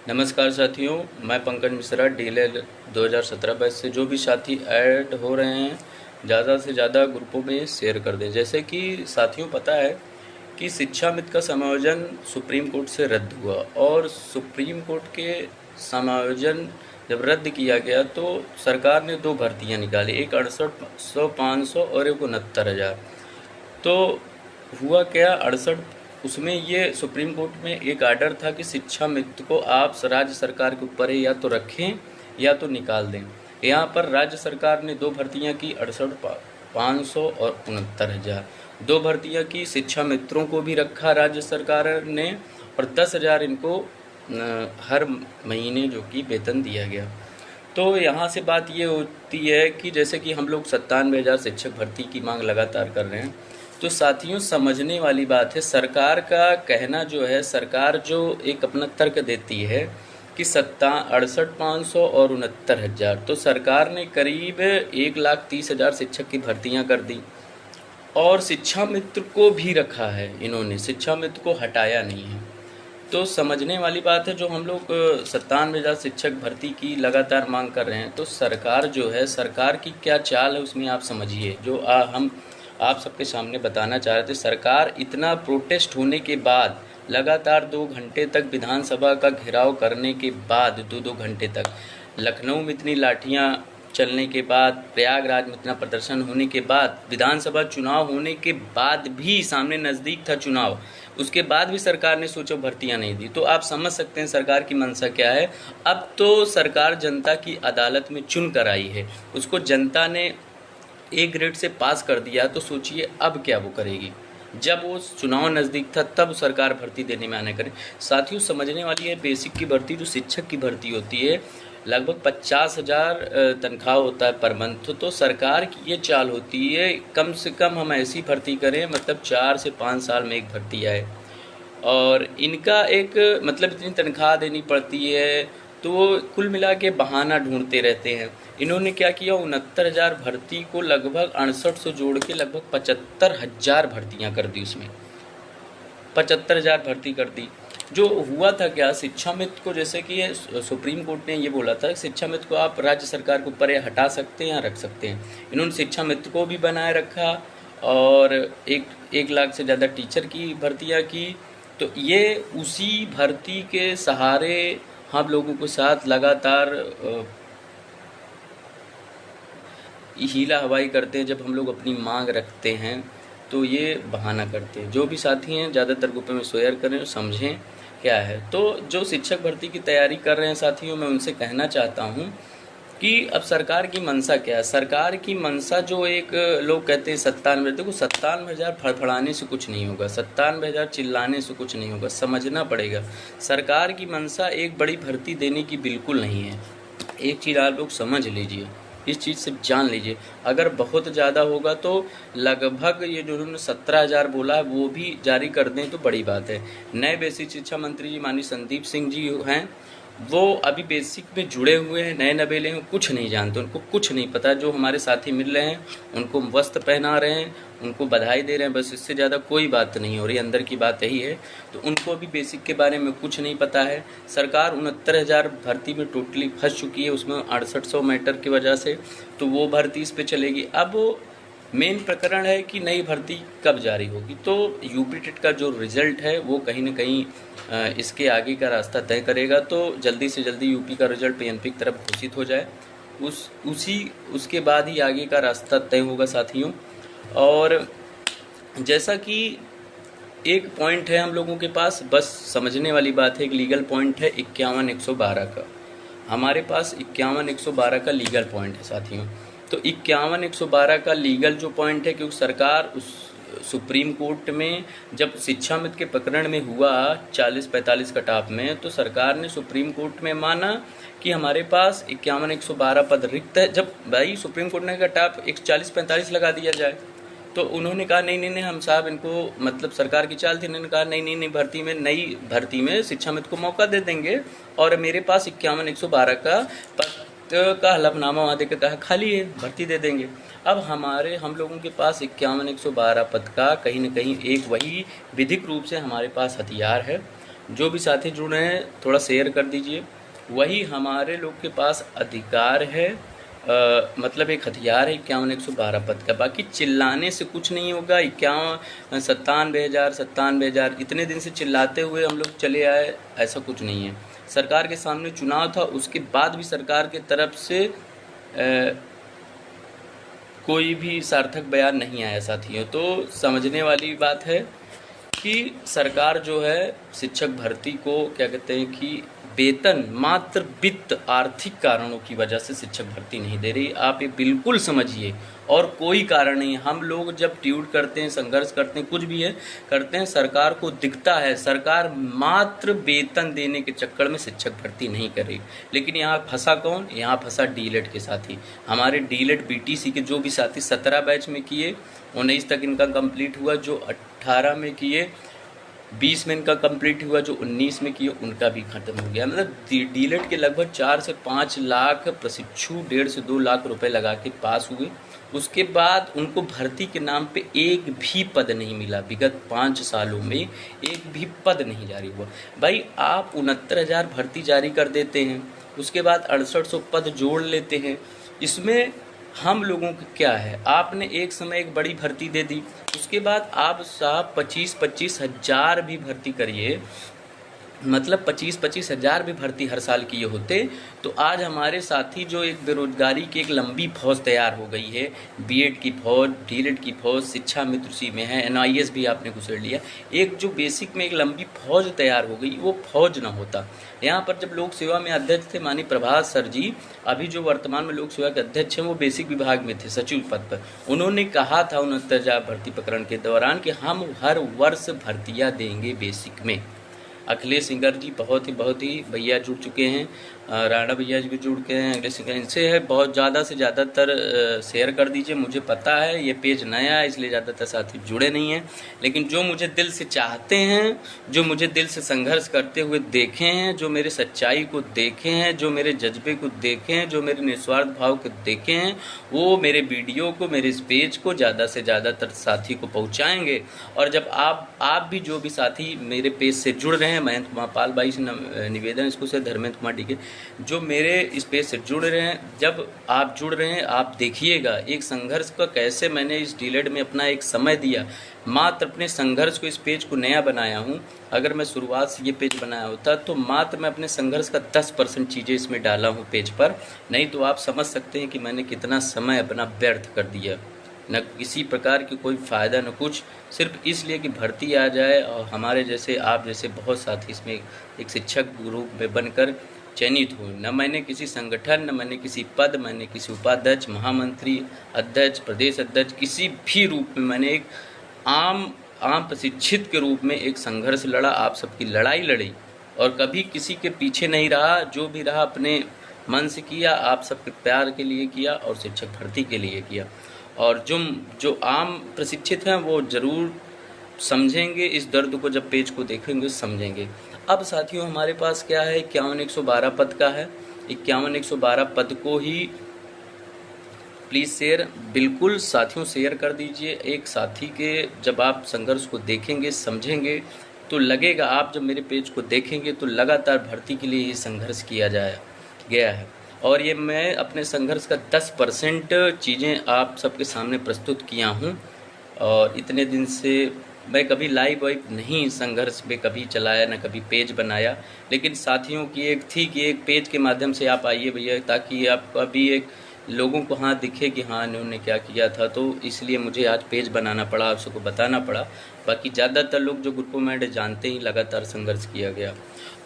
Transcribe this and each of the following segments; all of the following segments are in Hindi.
नमस्कार साथियों, मैं पंकज मिश्रा डीएलएल 2017 बैच से। जो भी साथी ऐड हो रहे हैं ज़्यादा से ज़्यादा ग्रुपों में शेयर कर दें। जैसे कि साथियों पता है कि शिक्षा मित्र का समायोजन सुप्रीम कोर्ट से रद्द हुआ और सुप्रीम कोर्ट के समायोजन जब रद्द किया गया तो सरकार ने दो भर्तियां निकाली, एक 6800 500 और एक 69,000। तो हुआ क्या, 68 उसमें ये सुप्रीम कोर्ट में एक आर्डर था कि शिक्षा मित्र को आप राज्य सरकार के ऊपर या तो रखें या तो निकाल दें। यहाँ पर राज्य सरकार ने दो भर्तियाँ की, 68,500 और 69,000। दो भर्तियाँ की, शिक्षा मित्रों को भी रखा राज्य सरकार ने और 10,000 इनको हर महीने जो कि वेतन दिया गया। तो यहाँ से बात ये होती है कि जैसे कि हम लोग 97,000 शिक्षक भर्ती की मांग लगातार कर रहे हैं। तो साथियों समझने वाली बात है, सरकार का कहना जो है, सरकार जो एक अपना तर्क देती है कि 68,500 और 69,000, तो सरकार ने करीब 1,30,000 शिक्षक की भर्तियां कर दी और शिक्षा मित्र को भी रखा है। इन्होंने शिक्षा मित्र को हटाया नहीं है। तो समझने वाली बात है, जो हम लोग 97,000 शिक्षक भर्ती की लगातार मांग कर रहे हैं, तो सरकार जो है, सरकार की क्या चाल है उसमें आप समझिए। जो हम आप सबके सामने बताना चाह रहे थे, सरकार इतना प्रोटेस्ट होने के बाद, लगातार 2 घंटे तक विधानसभा का घेराव करने के बाद, 2-2 घंटे तक लखनऊ में इतनी लाठियां चलने के बाद, प्रयागराज में इतना प्रदर्शन होने के बाद, विधानसभा चुनाव होने के बाद भी, सामने नज़दीक था चुनाव, उसके बाद भी सरकार ने सोचो भर्तियां नहीं दी। तो आप समझ सकते हैं सरकार की मंशा क्या है। अब तो सरकार जनता की अदालत में चुन कर आई है, उसको जनता ने ए ग्रेड से पास कर दिया, तो सोचिए अब क्या वो करेगी। जब वो चुनाव नज़दीक था तब सरकार भर्ती देने में आने करे। साथियों समझने वाली है, बेसिक की भर्ती जो शिक्षक की भर्ती होती है, लगभग 50,000 तनख्वाह होता है पर मंथ। तो सरकार की ये चाल होती है, कम से कम हम ऐसी भर्ती करें, मतलब 4 से 5 साल में एक भर्ती आए, और इनका एक मतलब इतनी तनख्वाह देनी पड़ती है, तो वो कुल मिला के बहाना ढूंढते रहते हैं। इन्होंने क्या किया, 69,000 भर्ती को लगभग 6800 जोड़ के लगभग 75,000 भर्तियां कर दी। उसमें 75,000 भर्ती कर दी। जो हुआ था क्या, शिक्षा मित्र को, जैसे कि सुप्रीम कोर्ट ने ये बोला था कि शिक्षा मित्र को आप राज्य सरकार के ऊपर हटा सकते हैं या रख सकते हैं। इन्होंने शिक्षा मित्र को भी बनाए रखा और 1 लाख से ज़्यादा टीचर की भर्तियाँ की। तो ये उसी भर्ती के सहारे हम लोगों के साथ लगातार हीला हवाई करते हैं। जब हम लोग अपनी मांग रखते हैं तो ये बहाना करते हैं। जो भी साथी हैं ज़्यादातर ग्रुप में शेयर करें और समझें क्या है। तो जो शिक्षक भर्ती की तैयारी कर रहे हैं साथियों, मैं उनसे कहना चाहता हूँ कि अब सरकार की मंशा क्या है। सरकार की मंशा जो एक लोग कहते हैं 97, देखो 97,000 फड़फड़ाने से कुछ नहीं होगा, 97,000 चिल्लाने से कुछ नहीं होगा। समझना पड़ेगा, सरकार की मंशा एक बड़ी भर्ती देने की बिल्कुल नहीं है। एक चीज़ आप लोग समझ लीजिए, इस चीज़ से जान लीजिए, अगर बहुत ज़्यादा होगा तो लगभग ये जो उन्होंने 17,000 बोला है वो भी जारी कर दें तो बड़ी बात है। नए बेसिक शिक्षा मंत्री जी माननीय संदीप सिंह जी हैं, वो अभी बेसिक में जुड़े हुए हैं, नए नवेले हैं, कुछ नहीं जानते, उनको कुछ नहीं पता। जो हमारे साथी मिल रहे हैं उनको वस्त्र पहना रहे हैं, उनको बधाई दे रहे हैं, बस इससे ज़्यादा कोई बात नहीं हो रही। अंदर की बात यही है। तो उनको अभी बेसिक के बारे में कुछ नहीं पता है। सरकार 69,000 भर्ती में टोटली फंस चुकी है, उसमें 6800 मैटर की वजह से, तो वो भर्ती इस पर चलेगी। अब मेन प्रकरण है कि नई भर्ती कब जारी होगी। तो यूपी टेट का जो रिज़ल्ट है वो कहीं ना कहीं इसके आगे का रास्ता तय करेगा। तो जल्दी से जल्दी यूपी का रिज़ल्ट पीएनपी की तरफ घोषित हो जाए, उसके बाद ही आगे का रास्ता तय होगा साथियों। और जैसा कि एक पॉइंट है हम लोगों के पास, बस समझने वाली बात है, एक लीगल पॉइंट है 51,112 का। हमारे पास 51,112 का लीगल पॉइंट है साथियों। तो 51,112 का लीगल जो पॉइंट है, क्योंकि सरकार उस सुप्रीम कोर्ट में जब शिक्षा मित्र के प्रकरण में हुआ 40-45 कटाप में, तो सरकार ने सुप्रीम कोर्ट में माना कि हमारे पास 51,112 पद रिक्त है। जब भाई सुप्रीम कोर्ट ने कटाप 40-45 लगा दिया जाए, तो उन्होंने कहा नहीं नहीं नहीं, हम साहब इनको, मतलब सरकार की चाल थी, इन्होंने कहा नहीं नहीं नहीं, नई भर्ती में शिक्षा मित्र को मौका दे देंगे और मेरे पास 51,112 का पद का हलफनामा वहाँ देकर कहा खाली है, भर्ती दे देंगे। अब हम लोगों के पास 51,112 पद का कहीं न कहीं एक वही विधिक रूप से हमारे पास हथियार है जो भी साथी जुड़ रहे हैं थोड़ा शेयर कर दीजिए। वही हमारे लोग के पास अधिकार है, मतलब एक हथियार है 51-112 पद का। बाकी चिल्लाने से कुछ नहीं होगा। 51 97,000 इतने दिन से चिल्लाते हुए हम लोग चले आए, ऐसा कुछ नहीं है। सरकार के सामने चुनाव था, उसके बाद भी सरकार की तरफ से कोई भी सार्थक बयान नहीं आया साथियों। तो समझने वाली बात है कि सरकार जो है शिक्षक भर्ती को क्या कहते हैं कि वेतन मात्र वित्त आर्थिक कारणों की वजह से शिक्षक भर्ती नहीं दे रही। आप ये बिल्कुल समझिए, और कोई कारण नहीं। हम लोग जब ट्यूट करते हैं, संघर्ष करते हैं, कुछ भी है करते हैं, सरकार को दिखता है सरकार मात्र वेतन देने के चक्कर में शिक्षक भर्ती नहीं कर रही। लेकिन यहाँ फंसा कौन? यहाँ फंसा डीलेट के साथी। हमारे डीलेट बीटीसी के जो भी साथी 17 बैच में किए, 19 तक इनका कंप्लीट हुआ, जो 18 में किए, 20 में इनका कंप्लीट हुआ, जो 19 में किए उनका भी खत्म हो गया। मतलब डीलेट के लगभग 4 से 5 लाख प्रशिक्षु 1.5 से 2 लाख रुपए लगा के पास हुए। उसके बाद उनको भर्ती के नाम पे एक भी पद नहीं मिला। विगत 5 सालों में एक भी पद नहीं जारी हुआ। भाई आप 69,000 भर्ती जारी कर देते हैं, उसके बाद 6800 पद जोड़ लेते हैं। इसमें हम लोगों को क्या है? आपने एक समय एक बड़ी भर्ती दे दी, उसके बाद आप साहब 25-25 हज़ार भी भर्ती करिए, मतलब 25-25 हज़ार भी भर्ती हर साल किए होते तो आज हमारे साथी जो एक बेरोजगारी की एक लंबी फौज तैयार हो गई है, बीएड की फौज, डीलेड की फौज, शिक्षा मित्र उसी में है, एनआईएस भी आपने गुजर लिया, एक जो बेसिक में एक लंबी फौज तैयार हो गई, वो फौज ना होता। यहाँ पर जब लोक सेवा में अध्यक्ष थे माननीय प्रभात सर जी, अभी जो वर्तमान में लोक सेवा के अध्यक्ष हैं, वो बेसिक विभाग में थे, सचिव पद पर। उन्होंने कहा था 69,000 भर्ती प्रकरण के दौरान कि हम हर वर्ष भर्तियाँ देंगे बेसिक में। अखिलेश सिंगर जी बहुत ही भैया जुड़ चुके हैं, राणा भैया जी भी जुड़ के हैं, अखिलेश सिंगर, इनसे है बहुत ज़्यादा से ज़्यादातर शेयर कर दीजिए। मुझे पता है ये पेज नया है इसलिए ज़्यादातर साथी जुड़े नहीं हैं, लेकिन जो मुझे दिल से चाहते हैं, जो मुझे दिल से संघर्ष करते हुए देखे हैं, जो मेरे सच्चाई को देखे हैं, जो मेरे जज्बे को देखे हैं, जो मेरे निस्वार्थ भाव को देखे हैं, वो मेरे वीडियो को, मेरे इस पेज को ज़्यादा से ज़्यादातर साथी को पहुँचाएँगे। और जब आप भी जो भी साथी मेरे पेज से जुड़ रहे हैं, महेंद्र कुमार पाल भाई से निवेदन, इसको से धर्मेंद्र कुमार डीके, जो मेरे इस पेज से जुड़ रहे हैं, जब आप जुड़ रहे हैं आप देखिएगा एक संघर्ष का कैसे मैंने इस डीलेड में अपना एक समय दिया, मात्र अपने संघर्ष को, इस पेज को नया बनाया हूं। अगर मैं शुरुआत से ये पेज बनाया होता तो मात्र मैं अपने संघर्ष का 10% चीज़ें इसमें डाला हूं पेज पर, नहीं तो आप समझ सकते हैं कि मैंने कितना समय अपना व्यर्थ कर दिया। न किसी प्रकार की कोई फ़ायदा न कुछ, सिर्फ इसलिए कि भर्ती आ जाए और हमारे जैसे आप जैसे बहुत साथी इसमें एक शिक्षक रूप में बनकर चयनित हुए। न मैंने किसी संगठन, न मैंने किसी पद, मैंने किसी उपाध्यक्ष, महामंत्री, अध्यक्ष, प्रदेश अध्यक्ष, किसी भी रूप में मैंने एक आम प्रशिक्षित के रूप में एक संघर्ष लड़ा, आप सबकी लड़ाई लड़ी और कभी किसी के पीछे नहीं रहा। जो भी रहा अपने मन से किया, आप सबके प्यार के लिए किया और शिक्षक भर्ती के लिए किया। और जो आम प्रशिक्षित हैं वो ज़रूर समझेंगे इस दर्द को, जब पेज को देखेंगे समझेंगे। अब साथियों हमारे पास क्या है, 51-112 पद का है। 51-112 पद को ही प्लीज़ शेयर, बिल्कुल साथियों शेयर कर दीजिए। एक साथी के जब आप संघर्ष को देखेंगे समझेंगे तो लगेगा, आप जब मेरे पेज को देखेंगे तो लगातार भर्ती के लिए ये संघर्ष किया गया है। और ये मैं अपने संघर्ष का 10% चीज़ें आप सबके सामने प्रस्तुत किया हूँ। और इतने दिन से मैं कभी लाइव वाइव नहीं संघर्ष पे कभी चलाया, ना कभी पेज बनाया, लेकिन साथियों की एक थी कि एक पेज के माध्यम से आप आइए भैया, ताकि आपका भी एक लोगों को हाँ दिखे कि हाँ इन्होंने क्या किया था। तो इसलिए मुझे आज पेज बनाना पड़ा, आप सबको बताना पड़ा। बाकी ज़्यादातर लोग जो ग्रुपों में जानते ही लगातार संघर्ष किया गया।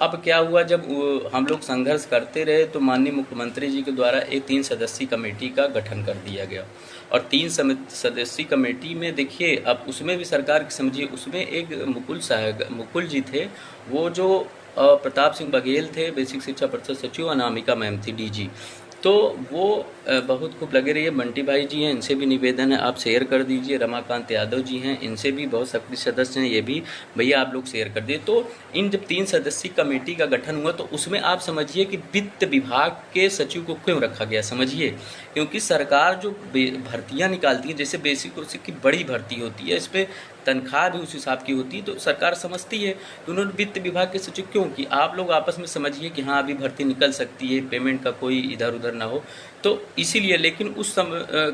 अब क्या हुआ, जब हम लोग संघर्ष करते रहे तो माननीय मुख्यमंत्री जी के द्वारा एक 3 सदस्यीय कमेटी का गठन कर दिया गया। और 3 सदस्यीय कमेटी में देखिए, अब उसमें भी सरकार की समझिए, उसमें एक मुकुल जी थे, वो जो प्रताप सिंह बघेल थे, बेसिक शिक्षा परिषद सचिव, अनामिका मैम थी डीजी, तो वो बहुत खूब लगे रही है। बंटी भाई जी हैं, इनसे भी निवेदन है आप शेयर कर दीजिए। रमाकांत यादव जी हैं, इनसे भी बहुत सक्रिय सदस्य हैं, ये भी भैया आप लोग शेयर कर दिए। तो इन जब 3 सदस्यीय कमेटी का गठन हुआ तो उसमें आप समझिए कि वित्त विभाग के सचिव को क्यों रखा गया, समझिए, क्योंकि सरकार जो भर्तियाँ निकालती है, जैसे बेसिक की बड़ी भर्ती होती है, इस पर तनख्वाह भी उस हिसाब की होती है, तो सरकार समझती है। तो उन्होंने वित्त विभाग के सचिव क्यों कि आप लोग आपस में समझिए कि हाँ अभी भर्ती निकल सकती है, पेमेंट का कोई इधर उधर ना हो, तो इसीलिए। लेकिन उस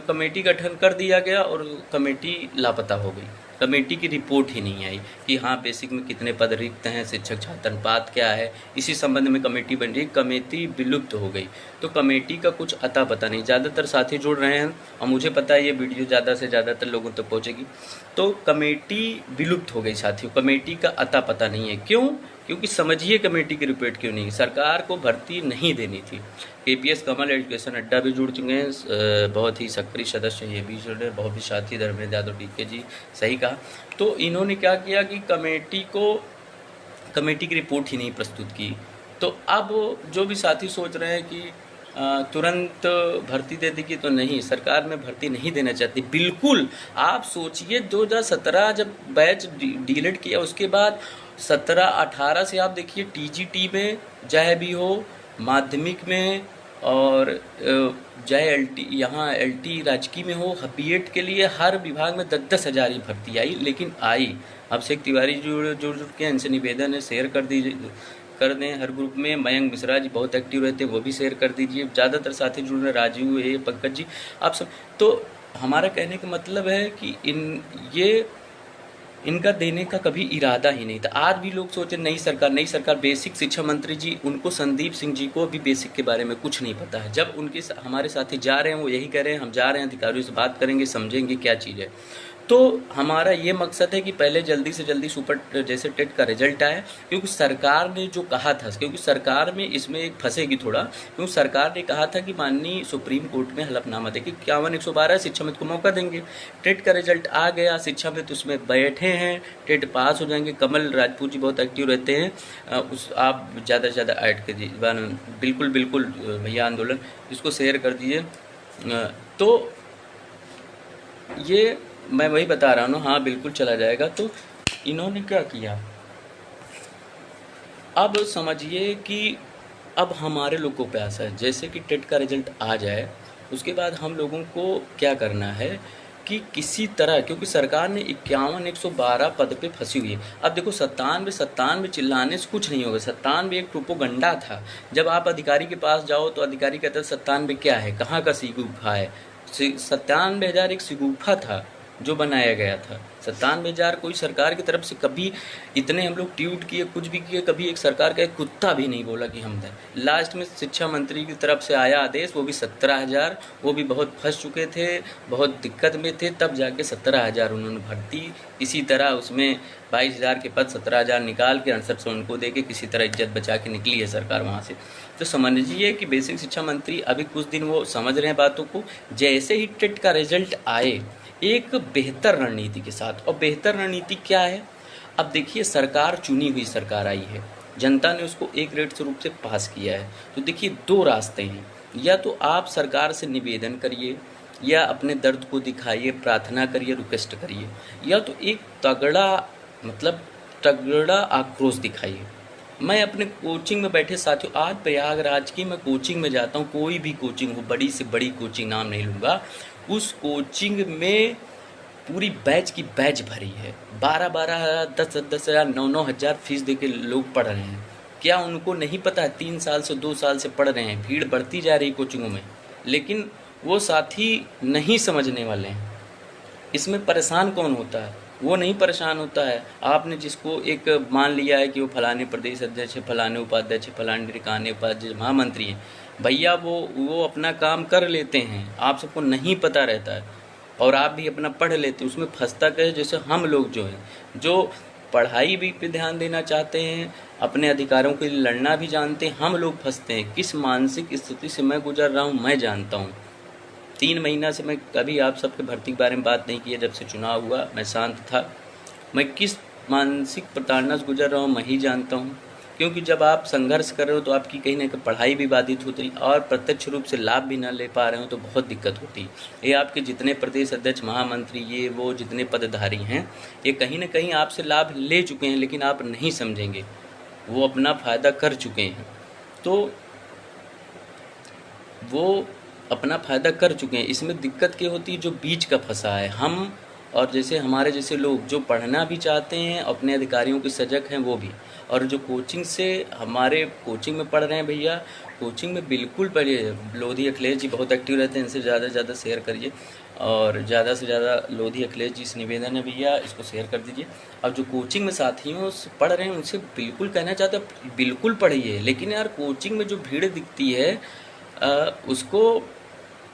कमेटी गठन कर दिया गया और कमेटी लापता हो गई। कमेटी की रिपोर्ट ही नहीं आई कि हाँ बेसिक में कितने पद रिक्त हैं, शिक्षक छात्र अनुपात क्या है, इसी संबंध में कमेटी बन रही। कमेटी विलुप्त हो गई, तो कमेटी का कुछ अता पता नहीं। ज़्यादातर साथी जुड़ रहे हैं और मुझे पता है ये वीडियो ज़्यादा से ज़्यादातर लोगों तक पहुँचेगी। तो कमेटी विलुप्त हो गई साथियों, कमेटी का अता पता नहीं है। क्यों? क्योंकि समझिए कमेटी की रिपोर्ट क्यों नहीं, सरकार को भर्ती नहीं देनी थी। केपीएस कमल एजुकेशन अड्डा भी जुड़ चुके हैं, बहुत ही सक्रिय सदस्य ये भी जुड़े, बहुत भी साथी धर्मेंद्र यादव डीके जी, सही कहा। तो इन्होंने क्या किया कि कमेटी की रिपोर्ट ही नहीं प्रस्तुत की। तो अब जो भी साथी सोच रहे हैं कि तुरंत भर्ती दे देगी, तो नहीं, सरकार में भर्ती नहीं देना चाहती बिल्कुल। आप सोचिए 2017 जब बैच डिलीट किया, उसके बाद 17-18 से आप देखिए टीजीटी में चाहे भी हो, माध्यमिक में, और चाहे एलटी यहाँ एलटी राजकीय में हो, बीएड के लिए हर विभाग में 10-10 हज़ार ही भर्ती आई, लेकिन आई। अभिषेक तिवारी जुड़ के इनसे निवेदन है, शेयर कर दें हर ग्रुप में। मयंक मिश्रा जी बहुत एक्टिव रहते हैं, वो भी शेयर कर दीजिए। ज़्यादातर साथी जुड़ रहे, राजीव है, पंकज जी, आप सब। तो हमारा कहने का मतलब है कि इनका देने का कभी इरादा ही नहीं था। आज भी लोग सोचे नई सरकार। बेसिक शिक्षा मंत्री जी, उनको संदीप सिंह जी को अभी बेसिक के बारे में कुछ नहीं पता है। जब हमारे साथी जा रहे हैं, वो यही कह रहे हैं, हम जा रहे हैं, अधिकारियों से बात करेंगे, समझेंगे क्या चीज़ है। तो हमारा ये मकसद है कि पहले जल्दी से जल्दी सुपर जैसे टेट का रिजल्ट आए, क्योंकि सरकार ने जो कहा था, क्योंकि सरकार में इसमें एक फंसेगी थोड़ा, क्योंकि सरकार ने कहा था कि माननीय सुप्रीम कोर्ट में हलफनामा देके 51-112 शिक्षा मित्र को मौका देंगे। टेट का रिजल्ट आ गया, शिक्षा मित्र उसमें बैठे हैं, टेट पास हो जाएंगे। कमल राजपूत जी बहुत एक्टिव रहते हैं, आप ज़्यादा से ज़्यादा ऐड कीजिए, बिल्कुल भैया आंदोलन, इसको शेयर कर दीजिए। तो ये मैं वही बता रहा हूँ, हाँ बिल्कुल चला जाएगा। तो इन्होंने क्या किया, अब समझिए कि अब हमारे लोगों को प्यास है, जैसे कि टेट का रिजल्ट आ जाए, उसके बाद हम लोगों को क्या करना है कि किसी तरह, क्योंकि सरकार ने 51-112 पद पे फंसी हुई है। अब देखो 97 चिल्लाने से कुछ नहीं होगा। 97 एक प्रोपोगंडा था। जब आप अधिकारी के पास जाओ तो अधिकारी कहते हैं 97 क्या है, कहाँ का सिगुफा है। 97,000 एक सिगुफा था जो बनाया गया था। 97,000 कोई सरकार की तरफ से कभी इतने हम लोग ट्वीट किए, कुछ भी किए, कभी एक सरकार का एक कुत्ता भी नहीं बोला कि हम दें। लास्ट में शिक्षा मंत्री की तरफ से आया आदेश, वो भी 17,000, वो भी बहुत फंस चुके थे, बहुत दिक्कत में थे, तब जाके 17,000 उन्होंने भर्ती। इसी तरह उसमें 22,000 के पद 17,000 निकाल के 68 उनको दे के किसी तरह इज्जत बचा के निकली है सरकार वहाँ से। तो समझिए कि बेसिक शिक्षा मंत्री अभी कुछ दिन वो समझ रहे हैं बातों को। जैसे ही टेट का रिजल्ट आए, एक बेहतर रणनीति के साथ, और बेहतर रणनीति क्या है, अब देखिए सरकार चुनी हुई सरकार आई है, जनता ने उसको एक रेट रूप से पास किया है। तो देखिए 2 रास्ते हैं, या तो आप सरकार से निवेदन करिए, या अपने दर्द को दिखाइए, प्रार्थना करिए, रिक्वेस्ट करिए, या तो एक तगड़ा आक्रोश दिखाइए। मैं अपने कोचिंग में बैठे साथियों, आज प्रयागराज की मैं कोचिंग में जाता हूँ, कोई भी कोचिंग हो, बड़ी से बड़ी कोचिंग, नाम नहीं लूँगा, उस कोचिंग में पूरी बैच की बैच भरी है। 12-12 हज़ार, 10-10 हज़ार, 9-9 हज़ार फीस दे के लोग पढ़ रहे हैं। क्या उनको नहीं पता है 3 साल से 2 साल से पढ़ रहे हैं, भीड़ बढ़ती जा रही कोचिंगों में, लेकिन वो साथी नहीं समझने वाले हैं। इसमें परेशान कौन होता है? वो नहीं परेशान होता है। आपने जिसको एक मान लिया है कि वो फलाने प्रदेश अध्यक्ष है, फलाने उपाध्यक्ष है, फलाने ठिकाने उपाध्यक्ष महामंत्री हैं, भैया वो अपना काम कर लेते हैं, आप सबको नहीं पता रहता है, और आप भी अपना पढ़ लेते हैं। उसमें फंसता क्या है, जैसे हम लोग जो पढ़ाई भी पे ध्यान देना चाहते हैं, अपने अधिकारों के लिए लड़ना भी जानते हैं, हम लोग फंसते हैं। किस मानसिक स्थिति से मैं गुजर रहा हूँ मैं जानता हूँ। 3 महीना से मैं कभी आप सबके भर्ती के बारे में बात नहीं किया, जब से चुनाव हुआ मैं शांत था। मैं किस मानसिक प्रताड़ना से गुजर रहा हूँ मैं ही जानता हूँ, क्योंकि जब आप संघर्ष कर रहे हो तो आपकी कहीं ना कहीं पढ़ाई भी बाधित होती है, और प्रत्यक्ष रूप से लाभ भी ना ले पा रहे हो तो बहुत दिक्कत होती है। ये आपके जितने प्रदेश अध्यक्ष, महामंत्री, ये वो जितने पदधारी हैं, ये कहीं ना कहीं आपसे लाभ ले चुके हैं, लेकिन आप नहीं समझेंगे, वो अपना फ़ायदा कर चुके हैं। तो वो अपना फ़ायदा कर चुके हैं। इसमें दिक्कत क्या होती है, जो बीच का फंसा है, हम और जैसे हमारे जैसे लोग जो पढ़ना भी चाहते हैं, अपने अधिकारियों के सजग हैं, वो भी। और जो कोचिंग से हमारे कोचिंग में पढ़ रहे हैं भैया, कोचिंग में बिल्कुल पढ़िए। लोधी अखिलेश जी बहुत एक्टिव रहते हैं, इनसे ज़्यादा से ज़्यादा शेयर करिए, और ज़्यादा से ज़्यादा लोधी अखिलेश जी से निवेदन है भैया, इसको शेयर कर दीजिए। अब जो कोचिंग में साथियों से पढ़ रहे हैं, उनसे बिल्कुल कहना चाहते हैं, बिल्कुल पढ़िए। लेकिन यार कोचिंग में जो भीड़ दिखती है, उसको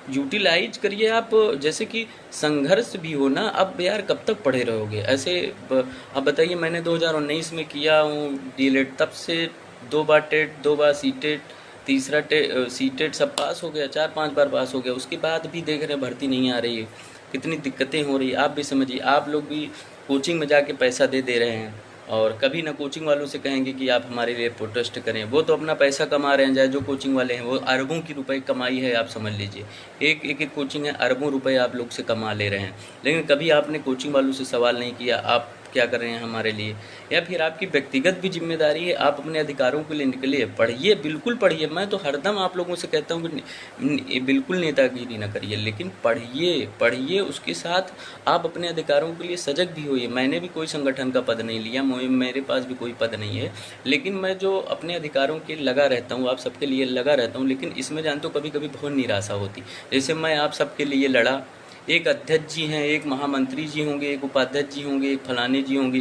यूटिलाइज करिए आप। जैसे कि संघर्ष भी हो ना, अब यार कब तक पढ़े रहोगे ऐसे। अब बताइए, मैंने 2019 में किया हूँ डीएलएड, तब से 2 बार टेट, 2 बार सीटेट, तीसरा सीटेट सब पास हो गया, 4-5 बार पास हो गया। उसके बाद भी देख रहे हैं भर्ती नहीं आ रही है, कितनी दिक्कतें हो रही है। आप भी समझिए, आप लोग भी कोचिंग में जाके पैसा दे रहे हैं, और कभी ना कोचिंग वालों से कहेंगे कि आप हमारे लिए प्रोटेस्ट करें। वो तो अपना पैसा कमा रहे हैं, चाहे जो कोचिंग वाले हैं, वो अरबों की रुपए कमाई है, आप समझ लीजिए। एक कोचिंग है, अरबों रुपए आप लोग से कमा ले रहे हैं। लेकिन कभी आपने कोचिंग वालों से सवाल नहीं किया आप क्या कर रहे हैं हमारे लिए, या फिर आपकी व्यक्तिगत भी जिम्मेदारी है, आप अपने अधिकारों के लिए निकलिए, पढ़िए, बिल्कुल पढ़िए। मैं तो हरदम आप लोगों से कहता हूँ कि बिल्कुल नेतागिरी ना करिए, लेकिन पढ़िए, पढ़िए। उसके साथ आप अपने अधिकारों के लिए सजग भी होइए। मैंने भी कोई संगठन का पद नहीं लिया, मेरे पास भी कोई पद नहीं है, लेकिन मैं जो अपने अधिकारों के लगा रहता हूँ, आप सबके लिए लगा रहता हूँ। लेकिन इसमें जानते हो, कभी कभी बहुत निराशा होती। जैसे मैं आप सबके लिए लड़ा, एक अध्यक्ष जी हैं, एक महामंत्री जी होंगे, एक उपाध्यक्ष जी होंगे, एक फलाने जी होंगे,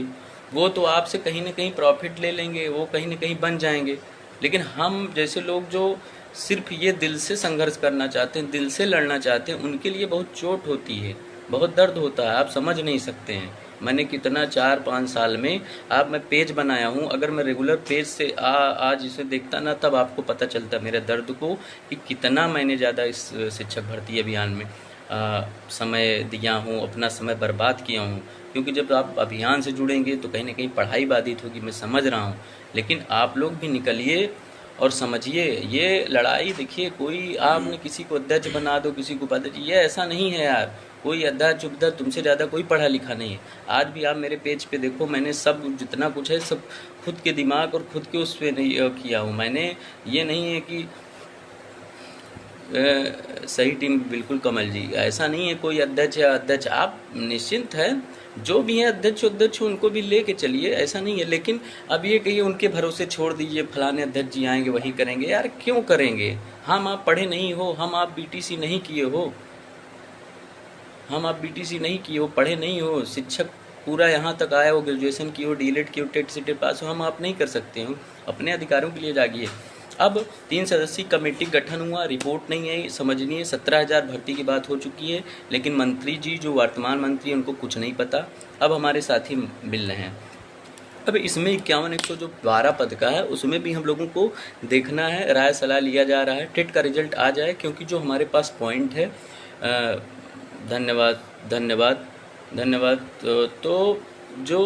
वो तो आपसे कहीं ना कहीं प्रॉफिट ले लेंगे, वो कहीं ना कहीं बन जाएंगे। लेकिन हम जैसे लोग जो सिर्फ ये दिल से संघर्ष करना चाहते हैं, दिल से लड़ना चाहते हैं, उनके लिए बहुत चोट होती है, बहुत दर्द होता है, आप समझ नहीं सकते हैं। मैंने कितना 4-5 साल में आप मैं पेज बनाया हूँ। अगर मैं रेगुलर पेज से आज इसे देखता ना, तब आपको पता चलता मेरे दर्द को, कि कितना मैंने ज़्यादा इस शिक्षक भर्ती अभियान में समय दिया हूँ, अपना समय बर्बाद किया हूँ। क्योंकि जब आप अभियान से जुड़ेंगे तो कहीं ना कहीं पढ़ाई बाधित होगी, मैं समझ रहा हूँ। लेकिन आप लोग भी निकलिए और समझिए, ये लड़ाई देखिए, कोई आपने किसी को अध्यक्ष बना दो, किसी को उपाध्यक्ष, ये ऐसा नहीं है यार। कोई अध्यक्ष उपाध्यक्ष तुमसे ज़्यादा कोई पढ़ा लिखा नहीं है। आज भी आप मेरे पेज पे देखो, मैंने सब जितना कुछ है सब खुद के दिमाग और खुद के उस पर नहीं किया हूँ। मैंने ये नहीं है कि सही टीम, बिल्कुल कमल जी, ऐसा नहीं है कोई अध्यक्ष या अध्यक्ष। आप निश्चिंत हैं, जो भी हैं अध्यक्ष उनको भी लेके चलिए, ऐसा नहीं है। लेकिन अब ये कहिए उनके भरोसे छोड़ दीजिए, फलाने अध्यक्ष जी आएंगे वही करेंगे, यार क्यों करेंगे। हम आप पढ़े नहीं हो, हम आप बीटीसी नहीं किए हो, हम आप बीटीसी नहीं किए हो, पढ़े नहीं हो, शिक्षक पूरा यहाँ तक आया हो, ग्रेजुएशन की हो, डीएलएड की हो, टेट सीटेट पास हो, हम आप नहीं कर सकते हो। अपने अधिकारों के लिए जागिए। अब 3 सदस्यीय कमेटी गठन हुआ, रिपोर्ट नहीं आई, समझनी है। 17,000 भर्ती की बात हो चुकी है, लेकिन मंत्री जी जो वर्तमान मंत्री हैं उनको कुछ नहीं पता। अब हमारे साथी मिल रहे हैं। अब इसमें 51,112 पद का है, उसमें भी हम लोगों को देखना है, राय सलाह लिया जा रहा है। टेट का रिजल्ट आ जाए, क्योंकि जो हमारे पास पॉइंट है, धन्यवाद धन्यवाद धन्यवाद। तो जो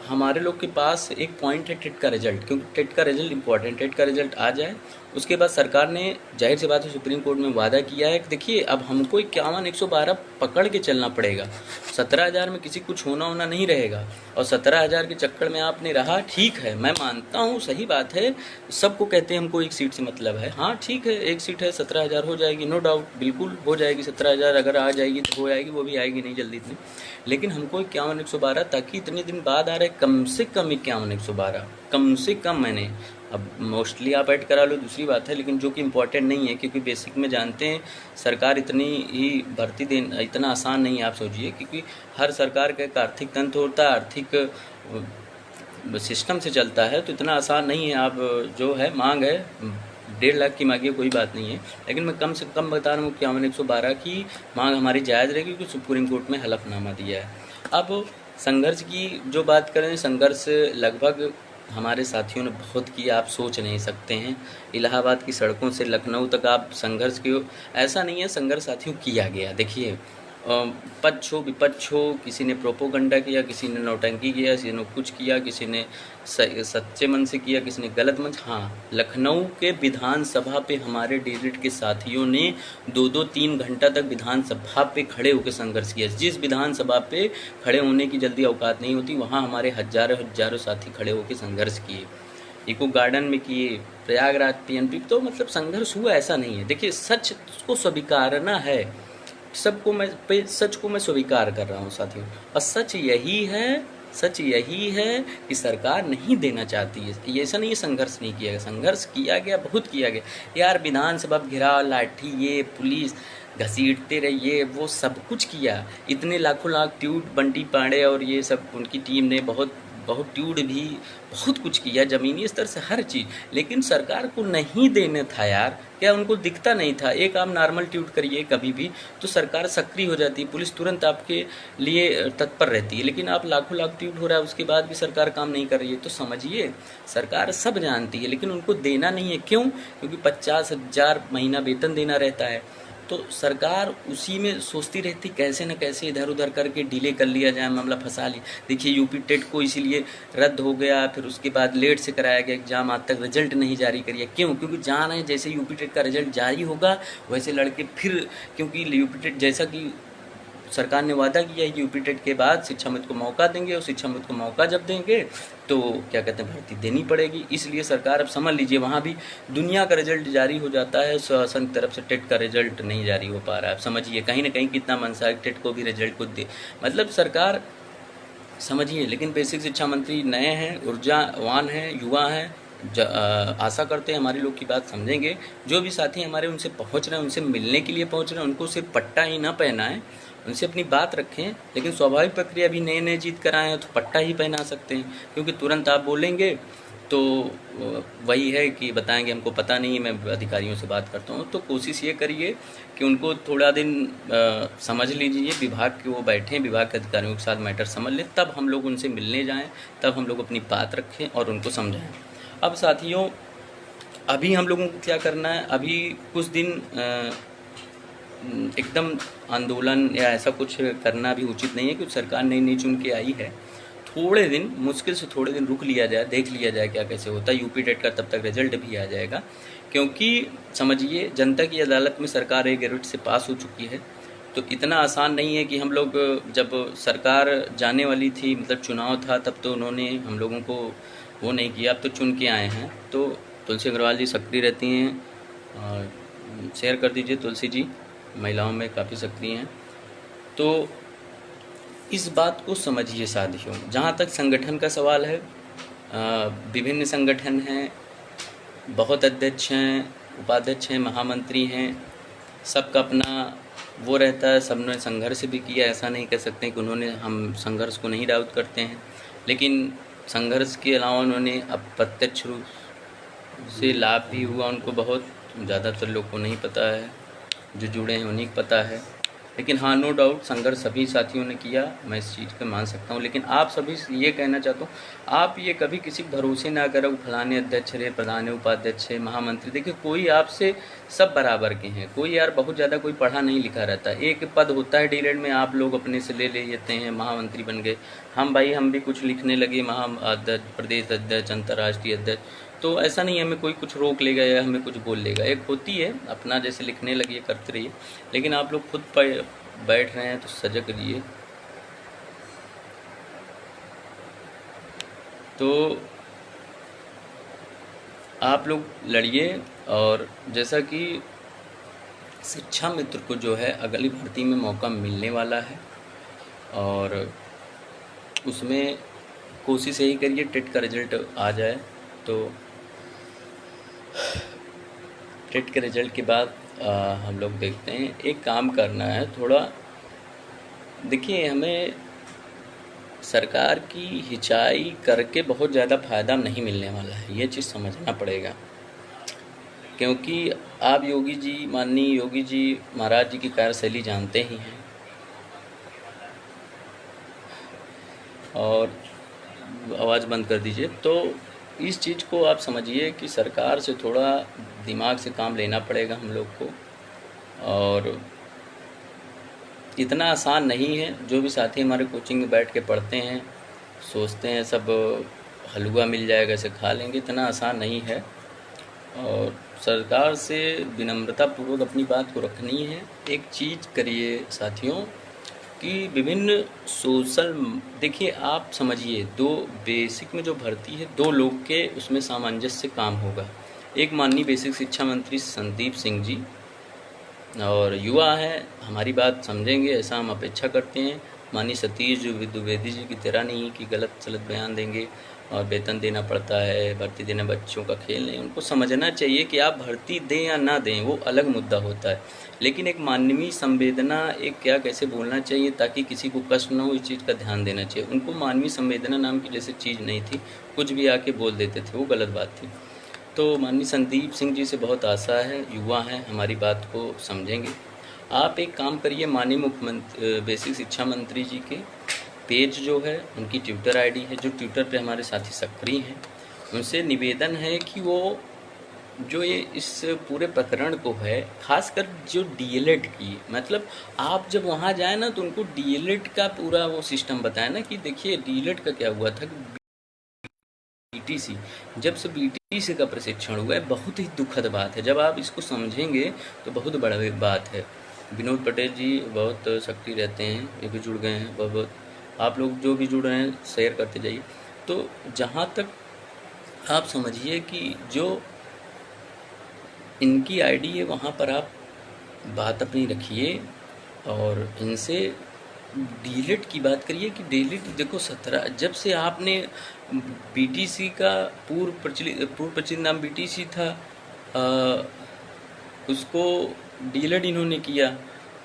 हमारे लोग के पास एक पॉइंट है टेट का रिजल्ट, क्योंकि टेट का रिजल्ट इंपॉर्टेंट। टेट का रिजल्ट आ जाए, उसके बाद सरकार ने जाहिर सी बात है सुप्रीम कोर्ट में वादा किया है कि देखिए अब हमको 51,112 पकड़ के चलना पड़ेगा। 17,000 में किसी कुछ होना नहीं रहेगा, और 17,000 के चक्कर में आपने रहा, ठीक है, मैं मानता हूँ, सही बात है। सबको कहते हैं हमको एक सीट से मतलब है, हाँ ठीक है, एक सीट है, 17,000 हो जाएगी, नो डाउट, बिल्कुल हो जाएगी। 17,000 अगर आ जाएगी तो हो जाएगी, वो भी आएगी नहीं जल्दी इतनी। लेकिन हमको 51,112, ताकि इतने दिन बाद आ रहे, कम से कम 51,112, कम से कम। मैंने अब मोस्टली आप ऐड करा लो, दूसरी बात है, लेकिन जो कि इम्पोर्टेंट नहीं है, क्योंकि बेसिक में जानते हैं सरकार इतनी ही भर्ती देना इतना आसान नहीं है, आप सोचिए। क्योंकि हर सरकार का एक आर्थिक तंत्र होता है, आर्थिक सिस्टम से चलता है, तो इतना आसान नहीं है। आप जो है मांग है 1.5 लाख की मांगिए, कोई बात नहीं है, लेकिन मैं कम से कम बता रहा हूँ 51,112 की मांग हमारी जायज़ रहेगी, क्योंकि सुप्रीम कोर्ट में हलफनामा दिया है। अब संघर्ष की जो बात करें, संघर्ष लगभग हमारे साथियों ने बहुत किया, आप सोच नहीं सकते हैं। इलाहाबाद की सड़कों से लखनऊ तक आप संघर्ष किए, ऐसा नहीं है, संघर्ष साथियों किया गया। देखिए, पक्ष हो विपक्ष हो, किसी ने प्रोपोगंडा किया, किसी ने नौटंकी किया, किसी ने कुछ किया, किसी ने सच्चे मन से किया, किसी ने गलत मन। हाँ, लखनऊ के विधानसभा पे हमारे डीएलएड के साथियों ने 2-2 3 घंटा तक विधानसभा पे खड़े होकर संघर्ष किया। जिस विधानसभा पे खड़े होने की जल्दी औकात नहीं होती, वहाँ हमारे हजारों साथी खड़े होकर संघर्ष किए। इको गार्डन में किए, प्रयागराज पीएनपी, तो मतलब संघर्ष हुआ, ऐसा नहीं है। देखिए, सच को स्वीकारना है, सच को मैं स्वीकार कर रहा हूँ साथियों। और सच यही है कि सरकार नहीं देना चाहती है। ये ऐसा नहीं है संघर्ष नहीं किया गया, संघर्ष किया गया, बहुत किया गया यार। विधानसभा घेराव, लाठी, ये पुलिस घसीटते रहिए, वो सब कुछ किया। इतने लाखों लाख ट्यूट बंटी पांडे और ये सब उनकी टीम ने बहुत ट्यूट भी बहुत कुछ किया, ज़मीनी स्तर से हर चीज़। लेकिन सरकार को नहीं देने था यार, क्या उनको दिखता नहीं था? एक आप नॉर्मल ट्यूट करिए कभी भी तो सरकार सक्रिय हो जाती है, पुलिस तुरंत आपके लिए तत्पर रहती है। लेकिन आप लाखों लाख ट्यूट हो रहा है, उसके बाद भी सरकार काम नहीं कर रही है। तो समझिए सरकार सब जानती है, लेकिन उनको देना नहीं है। क्यों? क्योंकि 50,000 महीना वेतन देना रहता है। तो सरकार उसी में सोचती रहती कैसे न कैसे इधर उधर करके डिले कर लिया जाए, मामला फंसा लिया। देखिए यूपी टेट को इसीलिए रद्द हो गया, फिर उसके बाद लेट से कराया गया एग्जाम, आज तक रिजल्ट नहीं जारी करिए। क्यों? क्योंकि जान है जैसे यूपी टेट का रिजल्ट जारी होगा वैसे लड़के फिर, क्योंकि यूपी टेट जैसा कि सरकार ने वादा किया है कि यूपी टेट के बाद शिक्षा मंत्री को मौका देंगे, और शिक्षा मंत्री को मौका जब देंगे तो क्या कहते हैं भर्ती देनी पड़ेगी। इसलिए सरकार अब समझ लीजिए वहाँ भी दुनिया का रिजल्ट जारी हो जाता है, शासन की तरफ से टेट का रिजल्ट नहीं जारी हो पा रहा है। अब समझिए कहीं ना कहीं कितना मनसा है टेट को भी रिजल्ट को दे, मतलब सरकार समझिए। लेकिन बेसिक शिक्षा मंत्री नए हैं, ऊर्जावान हैं, युवा हैं, आशा करते हैं हमारे लोग की बात समझेंगे। जो भी साथी हमारे उनसे पहुंच रहे हैं, उनसे मिलने के लिए पहुंच रहे हैं, उनको सिर्फ पट्टा ही ना पहनाएं, उनसे अपनी बात रखें। लेकिन स्वाभाविक प्रक्रिया अभी नए नए जीत कर आए हैं तो पट्टा ही पहना सकते हैं, क्योंकि तुरंत आप बोलेंगे तो वही है कि बताएंगे हमको पता नहीं, मैं अधिकारियों से बात करता हूँ। तो कोशिश ये करिए कि उनको थोड़ा दिन समझ लीजिए, विभाग के वो बैठें, विभाग के अधिकारियों के साथ मैटर समझ लें, तब हम लोग उनसे मिलने जाएँ, तब हम लोग अपनी बात रखें और उनको समझाएँ। अब साथियों अभी हम लोगों को क्या करना है, अभी कुछ दिन एकदम आंदोलन या ऐसा कुछ करना भी उचित नहीं है, क्योंकि सरकार नई चुन के आई है। थोड़े दिन, मुश्किल से थोड़े दिन रुक लिया जाए, देख लिया जाए क्या कैसे होता है। यूपी टेट का तब तक रिजल्ट भी आ जाएगा, क्योंकि समझिए जनता की अदालत में सरकार एक गैरेट से पास हो चुकी है। तो इतना आसान नहीं है कि हम लोग, जब सरकार जाने वाली थी, मतलब चुनाव था, तब तो उन्होंने हम लोगों को वो नहीं किया, अब तो चुन के आए हैं। तो तुलसी अग्रवाल जी सक्रिय रहती हैं, और शेयर कर दीजिए, तुलसी जी महिलाओं में काफ़ी सक्रिय हैं। तो इस बात को समझिए साथियों। जहाँ तक संगठन का सवाल है, विभिन्न संगठन हैं, बहुत अध्यक्ष हैं, उपाध्यक्ष हैं, महामंत्री हैं, सबका अपना वो रहता है। सबने संघर्ष भी किया, ऐसा नहीं कह सकते कि उन्होंने, हम संघर्ष को नहीं डाउट करते हैं, लेकिन संघर्ष के अलावा उन्होंने अप्रत्यक्ष रूप से लाभ भी हुआ उनको बहुत, ज़्यादातर लोग को नहीं पता है, जो जुड़े हैं उन्हीं को पता है। लेकिन हाँ, नो डाउट संघर्ष सभी साथियों ने किया, मैं इस चीज़ को मान सकता हूँ। लेकिन आप सभी से ये कहना चाहता हूँ, आप ये कभी किसी भरोसे ना करो फलाने अध्यक्ष रहे, प्रधान उपाध्यक्ष है, महामंत्री। देखिए कोई आपसे, सब बराबर के हैं। कोई यार बहुत ज़्यादा कोई पढ़ा नहीं लिखा रहता, एक पद होता है डीलेट में, आप लोग अपने से ले लेते हैं, महामंत्री बन गए। हम भी कुछ लिखने लगे, महाअध्यक्ष, प्रदेश अध्यक्ष, अंतर्राष्ट्रीय अध्यक्ष। तो ऐसा नहीं है हमें कोई कुछ रोक लेगा या हमें कुछ बोल लेगा। एक होती है अपना, जैसे लिखने लगिए, करते रहिए। लेकिन आप लोग खुद पर बैठ रहे हैं तो सजग रहिए। तो आप लोग लड़िए, और जैसा कि शिक्षा मित्र को जो है अगली भर्ती में मौका मिलने वाला है, और उसमें कोशिश यही करिए टेट का रिजल्ट आ जाए। तो टेट के रिजल्ट के बाद हम लोग देखते हैं, एक काम करना है थोड़ा। देखिए हमें सरकार की हिचाई करके बहुत ज़्यादा फ़ायदा नहीं मिलने वाला है, ये चीज़ समझना पड़ेगा। क्योंकि आप योगी जी, माननीय योगी जी महाराज जी की कार्यशैली जानते ही हैं, और आवाज़ बंद कर दीजिए। तो इस चीज़ को आप समझिए कि सरकार से थोड़ा दिमाग से काम लेना पड़ेगा हम लोग को, और इतना आसान नहीं है। जो भी साथी हमारे कोचिंग में बैठ के पढ़ते हैं, सोचते हैं सब हलवा मिल जाएगा इसे खा लेंगे, इतना आसान नहीं है। और सरकार से विनम्रतापूर्वक अपनी बात को रखनी है। एक चीज़ करिए साथियों कि विभिन्न सोशल, देखिए आप समझिए, दो बेसिक में जो भर्ती है, दो लोग के उसमें सामंजस्य काम होगा। एक माननीय बेसिक शिक्षा मंत्री संदीप सिंह जी, और युवा हैं, हमारी बात समझेंगे ऐसा हम अपेक्षा करते हैं। माननीय सतीश द्विवेदी जी की तरह नहीं कि गलत सलत बयान देंगे और वेतन देना पड़ता है, भर्ती देना बच्चों का खेल नहीं। उनको समझना चाहिए कि आप भर्ती दें या ना दें वो अलग मुद्दा होता है, लेकिन एक मानवीय संवेदना, एक क्या कैसे बोलना चाहिए ताकि किसी को कष्ट ना हो, इस चीज़ का ध्यान देना चाहिए। उनको मानवीय संवेदना नाम की जैसे चीज़ नहीं थी, कुछ भी आके बोल देते थे, वो गलत बात थी। तो माननीय संदीप सिंह जी से बहुत आशा है, युवा हैं, हमारी बात को समझेंगे। आप एक काम करिए, माननीय मुख्यमंत्री बेसिक शिक्षा मंत्री जी के पेज जो है, उनकी ट्विटर आईडी है, जो ट्विटर पे हमारे साथी सक्रिय हैं, उनसे निवेदन है कि वो जो ये इस पूरे प्रकरण को है, खासकर जो डीएलएड की, मतलब आप जब वहाँ जाए ना तो उनको डीएलएड का पूरा वो सिस्टम बताए ना कि देखिए डीएलएड का क्या हुआ था। बीटीसी, जब से बीटीसी का प्रशिक्षण हुआ है, बहुत ही दुखद बात है। जब आप इसको समझेंगे तो बहुत बड़ा बात है। विनोद पटेल जी बहुत सक्रिय रहते हैं, ये भी जुड़ गए हैं, बहुत बहुत आप लोग जो भी जुड़ रहे हैं शेयर करते जाइए। तो जहाँ तक आप समझिए कि जो इनकी आईडी है वहाँ पर आप बात अपनी रखिए और इनसे डीलेट की बात करिए कि डीलेट देखो 17 जब से आपने बीटीसी का पूर्व प्रचलित नाम बीटीसी था, उसको डीलेट इन्होंने किया,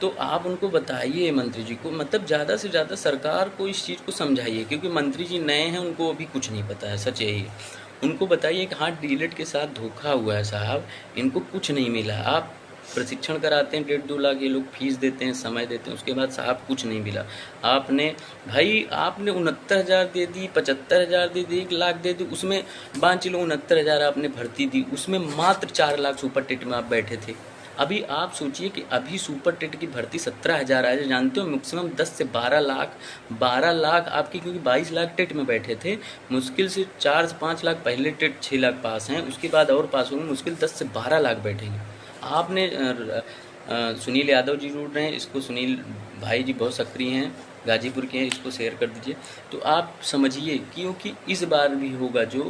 तो आप उनको बताइए मंत्री जी को, मतलब ज़्यादा से ज़्यादा सरकार को इस चीज़ को समझाइए, क्योंकि मंत्री जी नए हैं, उनको अभी कुछ नहीं पता है, सच यही है। उनको बताइए कि हाँ डीलेट के साथ धोखा हुआ है साहब, इनको कुछ नहीं मिला। आप प्रशिक्षण कराते हैं 1.5-2 लाख, ये लोग फीस देते हैं, समय देते हैं, उसके बाद साहब कुछ नहीं मिला। आपने भाई आपने 69,000 दे दी, 75,000 दे दी, 1 लाख दे दी, उसमें मान चलो 69,000 आपने भर्ती दी, उसमें मात्र 4 लाख सुपर टेट में आप बैठे थे। अभी आप सोचिए कि अभी सुपर टेट की भर्ती 17,000 है, जानते हो मैक्सिमम 10 से 12 लाख आपकी, क्योंकि 22 लाख टेट में बैठे थे, मुश्किल से 4 से 5 लाख पहले टेट 6 लाख पास हैं, उसके बाद और पास होंगे, मुश्किल 10 से 12 लाख बैठेंगे। आपने सुनील यादव जी जुड़ रहे हैं, इसको सुनील भाई जी बहुत सक्रिय हैं, गाजीपुर के हैं, इसको शेयर कर दीजिए। तो आप समझिए, क्योंकि इस बार भी होगा जो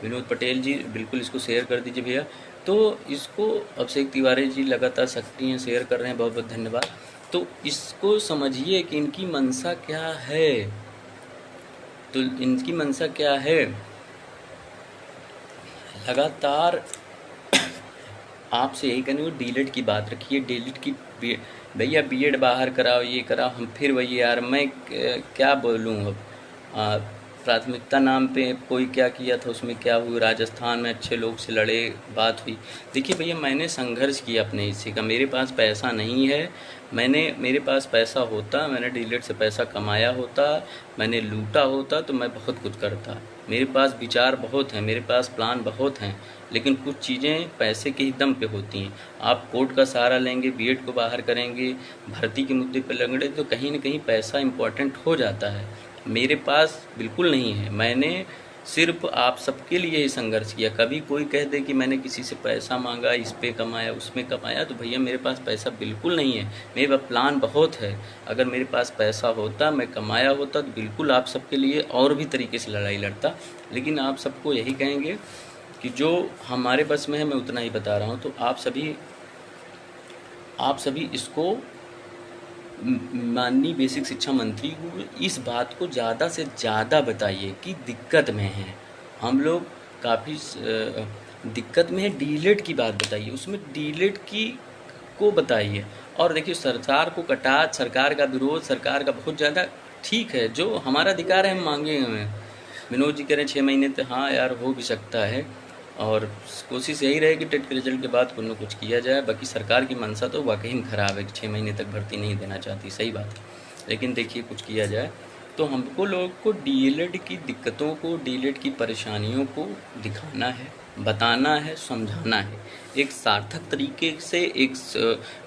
विनोद पटेल जी, बिल्कुल इसको शेयर कर दीजिए भैया। तो इसको अभिषेक तिवारी जी लगातार सक्रिय हैं, शेयर कर रहे हैं, बहुत बहुत धन्यवाद। तो इसको समझिए कि इनकी मंशा क्या है, तो इनकी मंशा क्या है, लगातार आपसे यही कहने को डीलेट की बात रखिए, डीलेट की भैया बीएड बाहर कराओ, ये कराओ, हम फिर वही यार मैं क्या बोलूँ अब। प्राथमिकता नाम पे कोई क्या किया था, उसमें क्या हुआ, राजस्थान में अच्छे लोग से लड़े, बात हुई। देखिए भैया मैंने संघर्ष किया अपने हिस्से का, मेरे पास पैसा नहीं है, मेरे पास पैसा होता, मैंने डीलेट से पैसा कमाया होता, मैंने लूटा होता तो मैं बहुत कुछ करता। मेरे पास विचार बहुत हैं, मेरे पास प्लान बहुत हैं, लेकिन कुछ चीज़ें पैसे के ही दम पे होती हैं। आप कोर्ट का सहारा लेंगे, बीएड को बाहर करेंगे, भर्ती के मुद्दे पर लगड़े, तो कहीं ना कहीं पैसा इम्पोर्टेंट हो जाता है। मेरे पास बिल्कुल नहीं है, मैंने सिर्फ आप सबके लिए ही संघर्ष किया। कभी कोई कह दे कि मैंने किसी से पैसा मांगा, इस पे कमाया, उसमें कमाया, तो भैया मेरे पास पैसा बिल्कुल नहीं है, मेरे पास प्लान बहुत है। अगर मेरे पास पैसा होता, मैं कमाया होता, तो बिल्कुल आप सबके लिए और भी तरीके से लड़ाई लड़ता। लेकिन आप सबको यही कहेंगे कि जो हमारे बस में है मैं उतना ही बता रहा हूँ। तो आप सभी इसको माननीय बेसिक शिक्षा मंत्री को इस बात को ज़्यादा से ज़्यादा बताइए कि दिक्कत में हैं हम लोग, काफ़ी दिक्कत में है। डीलेट की बात बताइए, उसमें डीलेट की को बताइए। और देखिए सरकार को कटाच, सरकार का विरोध, सरकार का बहुत ज़्यादा, ठीक है, जो हमारा अधिकार है हम मांगेंगे। हमें विनोद जी कह रहे हैं 6 महीने तक, हाँ यार हो भी सकता है, और कोशिश यही रहेगी टेट के रिजल्ट के बाद कुछ न कुछ किया जाए। बाकी सरकार की मंशा तो वाकई में ख़राब है कि 6 महीने तक भर्ती नहीं देना चाहती, सही बात है, लेकिन देखिए कुछ किया जाए। तो हमको लोगों को डीएलएड की दिक्कतों को, डीएलएड की परेशानियों को दिखाना है, बताना है, समझाना है, एक सार्थक तरीके से, एक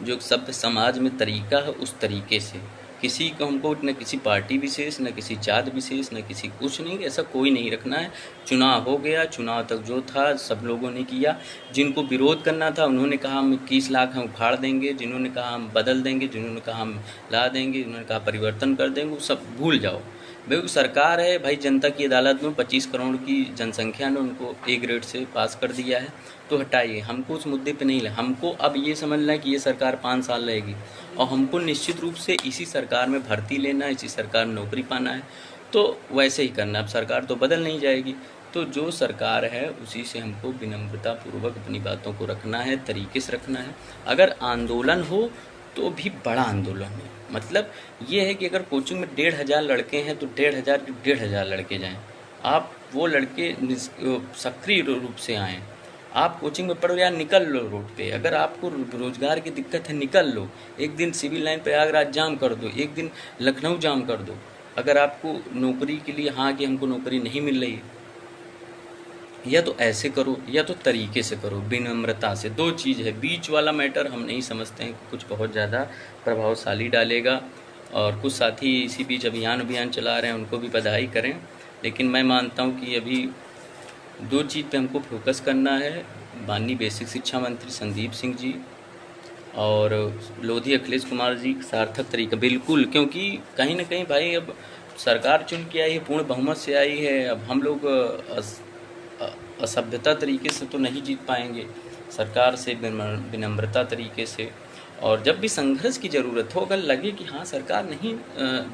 जो सभ्य समाज में तरीका है उस तरीके से। किसी को हमको न किसी पार्टी विशेष, न किसी जात विशेष, न किसी कुछ नहीं, ऐसा कोई नहीं रखना है। चुनाव हो गया, चुनाव तक जो था सब लोगों ने किया। जिनको विरोध करना था उन्होंने कहा हम 21 लाख हम उखाड़ देंगे, जिन्होंने कहा हम बदल देंगे, जिन्होंने कहा हम ला देंगे, जिन्होंने कहा परिवर्तन कर देंगे, वो सब भूल जाओ। भाई सरकार है भाई, जनता की अदालत में 25 करोड़ की जनसंख्या ने उनको ए ग्रेड से पास कर दिया है, तो हटाइए, हमको उस मुद्दे पे नहीं ले। हमको अब ये समझना है कि ये सरकार 5 साल रहेगी और हमको निश्चित रूप से इसी सरकार में भर्ती लेना है, इसी सरकार में नौकरी पाना है, तो वैसे ही करना। अब सरकार तो बदल नहीं जाएगी, तो जो सरकार है उसी से हमको विनम्रता पूर्वक अपनी बातों को रखना है, तरीके से रखना है। अगर आंदोलन हो तो भी बड़ा आंदोलन है, मतलब ये है कि अगर कोचिंग में 1,500 लड़के हैं तो 1,500 के 1,500 लड़के जाएं, आप वो लड़के सक्रिय रूप से आएँ। आप कोचिंग में पढ़ो यार, निकल लो रोड पे। अगर आपको रोजगार की दिक्कत है, निकल लो, एक दिन सिविल लाइन प्रयागराज जाम कर दो, एक दिन लखनऊ जाम कर दो। अगर आपको नौकरी के लिए, हाँ कि हमको नौकरी नहीं मिल रही, या तो ऐसे करो या तो तरीके से करो, विनम्रता से। 2 चीज़ है, बीच वाला मैटर हम नहीं समझते हैं कि कुछ बहुत ज़्यादा प्रभावशाली डालेगा। और कुछ साथी इसी बीच अभियान चला रहे हैं, उनको भी बधाई करें, लेकिन मैं मानता हूँ कि अभी 2 चीज़ पे हमको फोकस करना है। माननीय बेसिक शिक्षा मंत्री संदीप सिंह जी और लोधी अखिलेश कुमार जी सार्थक तरीका, बिल्कुल, क्योंकि कहीं ना कहीं भाई अब सरकार चुन के आई है, पूर्ण बहुमत से आई है। अब हम लोग असभ्यता तरीके से तो नहीं जीत पाएंगे, सरकार से विनम्रता तरीके से। और जब भी संघर्ष की ज़रूरत हो, अगर लगे कि हाँ सरकार नहीं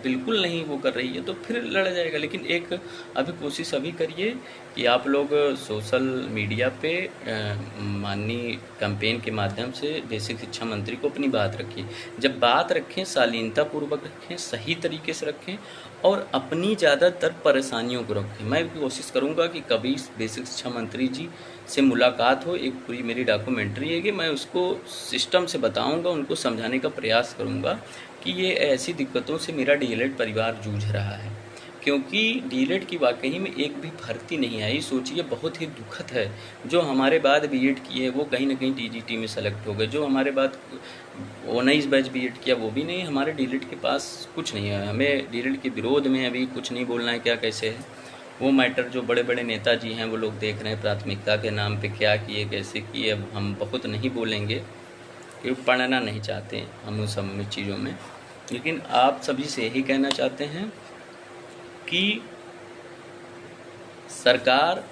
बिल्कुल नहीं वो कर रही है, तो फिर लड़ा जाएगा। लेकिन एक अभी कोशिश अभी करिए कि आप लोग सोशल मीडिया पे माननीय कैंपेन के माध्यम से बेसिक शिक्षा मंत्री को अपनी बात रखिए। जब बात रखें शालीनता पूर्वक रखें, सही तरीके से रखें और अपनी ज़्यादातर परेशानियों को रखें। मैं भी कोशिश करूँगा कि कभी बेसिक शिक्षा मंत्री जी से मुलाकात हो, एक पूरी मेरी डॉक्यूमेंट्री है कि मैं उसको सिस्टम से बताऊंगा, उनको समझाने का प्रयास करूंगा कि ये ऐसी दिक्कतों से मेरा डीएलएड परिवार जूझ रहा है, क्योंकि डीएलएड की वाकई में एक भी भर्ती नहीं आई। सोचिए, बहुत ही दुखद है। जो हमारे बाद बीएड किए हैं वो कहीं ना कहीं टीजीटी में सेलेक्ट हो गए, जो हमारे बाद 19 बैच बीएड किया वो भी नहीं। हमारे डीएलएड के पास कुछ नहीं है। हमें डीएलएड के विरोध में अभी कुछ नहीं बोलना है, क्या कैसे है वो मैटर जो बड़े बड़े नेताजी हैं वो लोग देख रहे हैं प्राथमिकता के नाम पे क्या किए कैसे किए। अब हम बहुत नहीं बोलेंगे क्योंकि पढ़ना नहीं चाहते हम उन सब चीज़ों में। लेकिन आप सभी से यही कहना चाहते हैं कि सरकार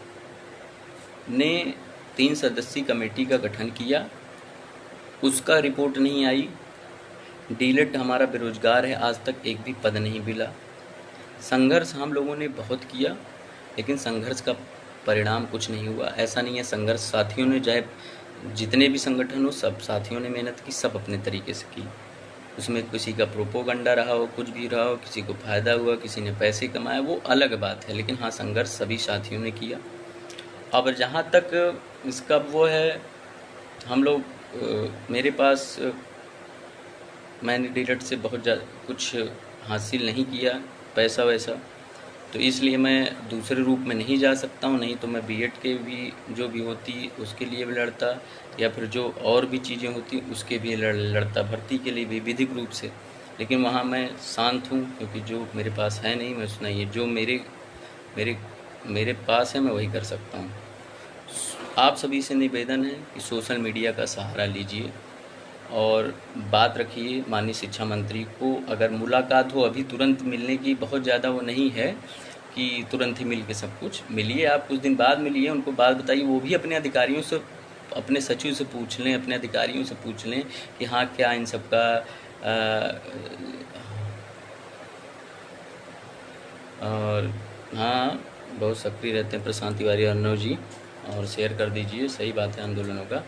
ने 3 सदस्यीय कमेटी का गठन किया, उसका रिपोर्ट नहीं आई। डीएलएड हमारा बेरोजगार है, आज तक एक भी पद नहीं मिला। संघर्ष हम लोगों ने बहुत किया, लेकिन संघर्ष का परिणाम कुछ नहीं हुआ। ऐसा नहीं है, संघर्ष साथियों ने, चाहे जितने भी संगठन हो, सब साथियों ने मेहनत की, सब अपने तरीके से की। उसमें किसी का प्रोपोगंडा रहा हो, कुछ भी रहा हो, किसी को फ़ायदा हुआ, किसी ने पैसे कमाए, वो अलग बात है। लेकिन हाँ, संघर्ष सभी साथियों ने किया। अब जहाँ तक इसका वो है, हम लोग मेरे पास मैंने डीएलएड से बहुत ज़्यादा कुछ हासिल नहीं किया, पैसा वैसा, तो इसलिए मैं दूसरे रूप में नहीं जा सकता हूँ। नहीं तो मैं बीएड के भी जो भी होती उसके लिए भी लड़ता, या फिर जो और भी चीज़ें होती उसके भी लड़ता, भर्ती के लिए भी विधिक रूप से। लेकिन वहाँ मैं शांत हूँ, क्योंकि जो मेरे पास है नहीं, मैं सुनाइए, जो मेरे मेरे मेरे पास है मैं वही कर सकता हूँ। आप सभी से निवेदन है कि सोशल मीडिया का सहारा लीजिए और बात रखिए माननीय शिक्षा मंत्री को। अगर मुलाकात हो, अभी तुरंत मिलने की बहुत ज़्यादा वो नहीं है कि तुरंत ही मिल के सब कुछ मिलिए, आप कुछ दिन बाद मिलिए, उनको बात बताइए। वो भी अपने अधिकारियों से, अपने सचिव से पूछ लें, अपने अधिकारियों से पूछ लें कि हाँ क्या इन सब का और हाँ, बहुत सक्रिय रहते हैं प्रशांत तिवारी अर्नव जी, और शेयर कर दीजिए। सही बात है आंदोलनों का।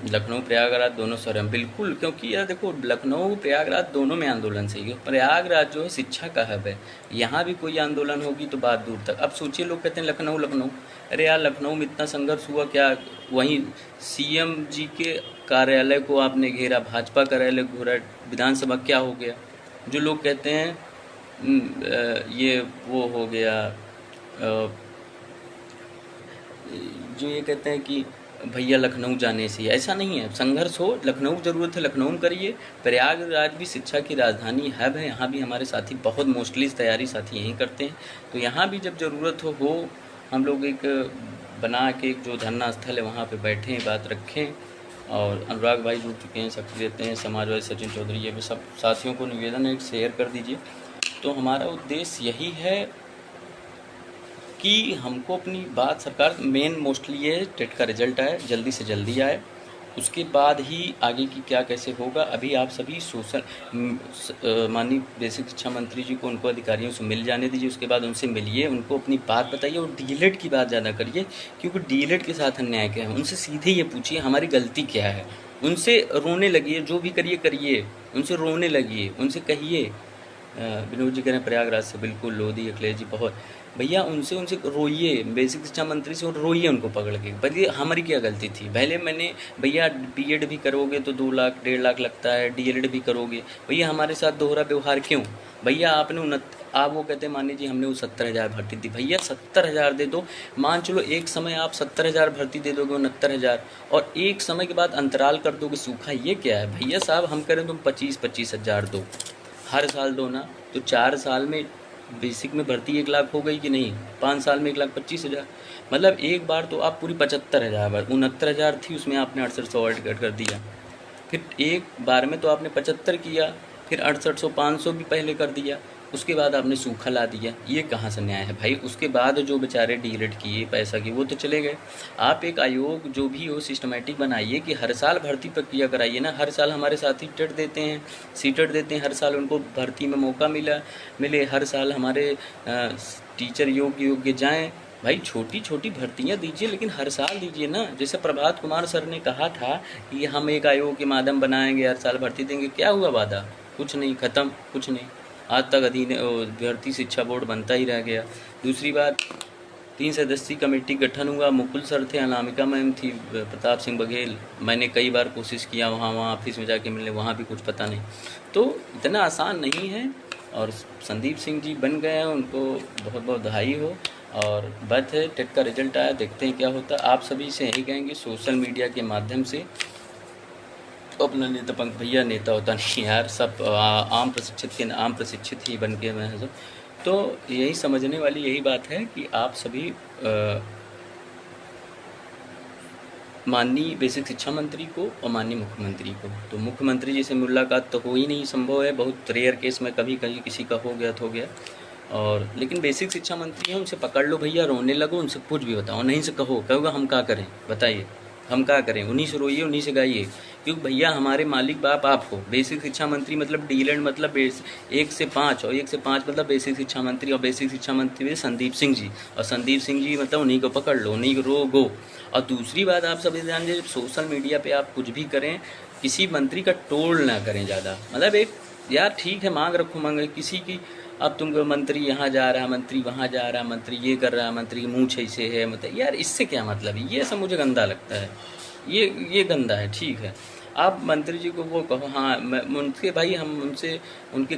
लखनऊ प्रयागराज दोनों शहर हैं, बिल्कुल, क्योंकि यार देखो, लखनऊ प्रयागराज दोनों में आंदोलन सही है। प्रयागराज जो है शिक्षा का हब है, यहाँ भी कोई आंदोलन होगी तो बात दूर तक। अब सोचिए, लोग कहते हैं लखनऊ लखनऊ, अरे यार लखनऊ में इतना संघर्ष हुआ क्या? वहीं सीएम जी के कार्यालय को आपने घेरा, भाजपा कार्यालय को घेरा, विधानसभा क्या हो गया? जो लोग कहते हैं ये वो हो गया, जो ये कहते हैं कि भैया लखनऊ जाने से, ऐसा नहीं है। संघर्ष हो, लखनऊ ज़रूरत है, लखनऊ में करिए। प्रयागराज भी शिक्षा की राजधानी हब है, यहाँ भी हमारे साथी बहुत मोस्टली तैयारी साथी यहीं करते हैं, तो यहाँ भी जब ज़रूरत हो हम लोग एक बना के एक जो धरना स्थल है वहाँ पे बैठें, बात रखें। और अनुराग भाई जुड़ चुके हैं, सक्रिय रहते हैं, समाजवादी सचिन चौधरी, ये भी सब साथियों को निवेदन है शेयर कर दीजिए। तो हमारा उद्देश्य यही है कि हमको अपनी बात सरकार मेन मोस्टली ये टेट का रिजल्ट आए, जल्दी से जल्दी आए, उसके बाद ही आगे की क्या कैसे होगा। अभी आप सभी माननीय बेसिक शिक्षा मंत्री जी को उनको अधिकारियों से मिल जाने दीजिए, उसके बाद उनसे मिलिए, उनको अपनी बात बताइए और डीएलएड की बात ज़्यादा करिए, क्योंकि डीएलएड के साथ अन्याय क्या है उनसे सीधे ये पूछिए हमारी गलती क्या है, उनसे रोने लगिए, जो भी करिए करिए, उनसे रोने लगिए, उनसे कहिए। विनोद जी कह रहे हैं प्रयागराज से, बिल्कुल लोधी अखिलेश जी बहुत भैया, उनसे उनसे रोइए, बेसिक शिक्षा मंत्री से रोइए उनको पकड़ के, भैया हमारी क्या गलती थी। पहले मैंने भैया बीएड भी करोगे तो 2 लाख 1.5 लाख लगता है, डीएलएड भी करोगे, भैया हमारे साथ दोहरा व्यवहार क्यों। भैया आपने आप वो कहते हैं मानिए जी हमने वो 70,000 भर्ती दी, भैया 70,000 दे दो, मान चलो एक समय आप 70,000 भर्ती दे दोगे 69,000, और एक समय के बाद अंतराल कर दोगे सूखा, ये क्या है भैया साहब। हम करें तुम 25,000 दो, हर साल दो ना, तो 4 साल में बेसिक में भर्ती 1 लाख हो गई कि नहीं, 5 साल में 1,25,000, मतलब एक बार तो आप पूरी 75,000 69,000 थी, उसमें आपने 6800 ऐड कर दिया, फिर एक बार में तो आपने 75 किया, फिर 6800 500 भी पहले कर दिया, उसके बाद आपने सूखा ला दिया, ये कहाँ से न्याय है भाई। उसके बाद जो बेचारे डीएलएड किए पैसा की वो तो चले गए। आप एक आयोग जो भी हो सिस्टमेटिक बनाइए कि हर साल भर्ती प्रक्रिया कराइए ना, हर साल हमारे साथी टेट देते हैं, सीटेट देते हैं, हर साल उनको भर्ती में मौका मिले, हर साल हमारे टीचर योग्य जाएँ भाई, छोटी छोटी भर्तियां दीजिए, लेकिन हर साल दीजिए ना। जैसे प्रभात कुमार सर ने कहा था कि हम एक आयोग के माध्यम बनाएंगे, हर साल भर्ती देंगे, क्या हुआ वादा, कुछ नहीं, ख़त्म, कुछ नहीं, आज तक भारतीय शिक्षा बोर्ड बनता ही रह गया। दूसरी बात, 3 सदस्यीय कमेटी गठन हुआ, मुकुल सर थे, अनामिका मैम थी, प्रताप सिंह बघेल, मैंने कई बार कोशिश किया वहाँ ऑफिस में जाके मिलने, वहाँ भी कुछ पता नहीं। तो इतना आसान नहीं है, और संदीप सिंह जी बन गए हैं, उनको बहुत बहुत बधाई हो। और बात है टेट का रिजल्ट आया, देखते हैं क्या होता है। आप सभी से यही कहेंगे सोशल मीडिया के माध्यम से अपना नेता, पंख भैया नेता होता नहीं यार, सब आम प्रशिक्षित ही बन के मैं सब। तो यही समझने वाली यही बात है कि आप सभी माननीय बेसिक शिक्षा मंत्री को और माननीय मुख्यमंत्री को, तो मुख्यमंत्री जी से मुलाकात तो हो ही नहीं संभव है, बहुत रेयर केस में कभी कहीं किसी का हो गया तो हो गया। और लेकिन बेसिक शिक्षा मंत्री हैं, उनसे पकड़ लो भैया, रोने लगो, उनसे कुछ भी बताओ, नहीं से कहोगा हम क्या करें, बताइए हम क्या करें, उन्हीं से रोइए, उन्हीं से गाइए, क्योंकि भैया हमारे मालिक बाप आप हो। बेसिक शिक्षा मंत्री मतलब डीएलएड मतलब 1 से 5, और 1 से 5 मतलब बेसिक शिक्षा मंत्री, और बेसिक शिक्षा मंत्री संदीप सिंह जी, और संदीप सिंह जी मतलब उन्हीं को पकड़ लो, उन्हीं को रोगो। और दूसरी बात आप सभी ध्यान दीजिए, सोशल मीडिया पे आप कुछ भी करें, किसी मंत्री का टोल ना करें ज़्यादा, मतलब एक यार ठीक है मांग रखो, मांग किसी की, अब तुमको मंत्री यहाँ जा रहा है, मंत्री वहाँ जा रहा है, मंत्री ये कर रहा है, मंत्री मूँछ ऐसे है, मतलब यार इससे क्या मतलब है, ये सब मुझे गंदा लगता है, ये गंदा है। ठीक है आप मंत्री जी को वो कहो, हाँ मैं उनके भाई हम उनसे उनके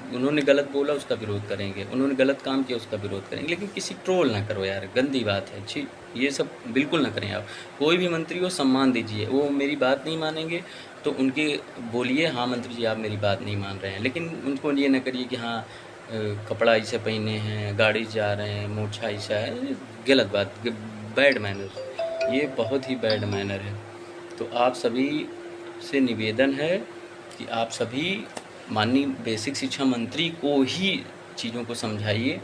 उन्होंने गलत बोला उसका विरोध करेंगे, उन्होंने गलत काम किया उसका विरोध करेंगे, लेकिन किसी ट्रोल ना करो यार, गंदी बात है, ठीक ये सब बिल्कुल ना करें आप। कोई भी मंत्री को सम्मान दीजिए, वो मेरी बात नहीं मानेंगे तो उनके बोलिए हाँ मंत्री जी आप मेरी बात नहीं मान रहे हैं, लेकिन उनको ये ना करिए कि हाँ कपड़ा ऐसे पहने हैं, गाड़ी जा रहे हैं, मूछा ऐसा है, गलत बात, बैड मैनर, ये बहुत ही बैड मैनर है। तो आप सभी से निवेदन है कि आप सभी माननीय बेसिक शिक्षा मंत्री को ही चीज़ों को समझाइए।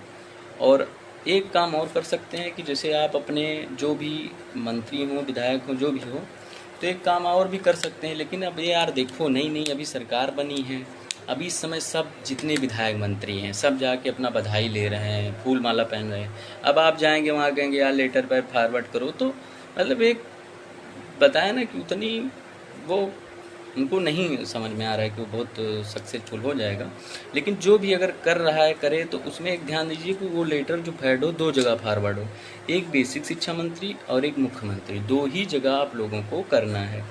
और एक काम और कर सकते हैं कि जैसे आप अपने जो भी मंत्री हों, विधायक हों, जो भी हो, तो एक काम और भी कर सकते हैं। लेकिन अब यार देखो नई अभी सरकार बनी है, अभी इस समय सब जितने विधायक मंत्री हैं सब जाके अपना बधाई ले रहे हैं, फूल माला पहन रहे हैं। अब आप जाएंगे वहाँ कहेंगे यार लेटर पर फॉरवर्ड करो, तो मतलब एक बताया ना कि उतनी वो उनको नहीं समझ में आ रहा है कि वो बहुत सक्सेसफुल हो जाएगा। लेकिन जो भी अगर कर रहा है करे तो उसमें एक ध्यान दीजिए कि वो लेटर जो फैड हो 2 जगह फॉरवर्ड हो, एक बेसिक शिक्षा मंत्री और एक मुख्यमंत्री, 2 ही जगह आप लोगों को करना है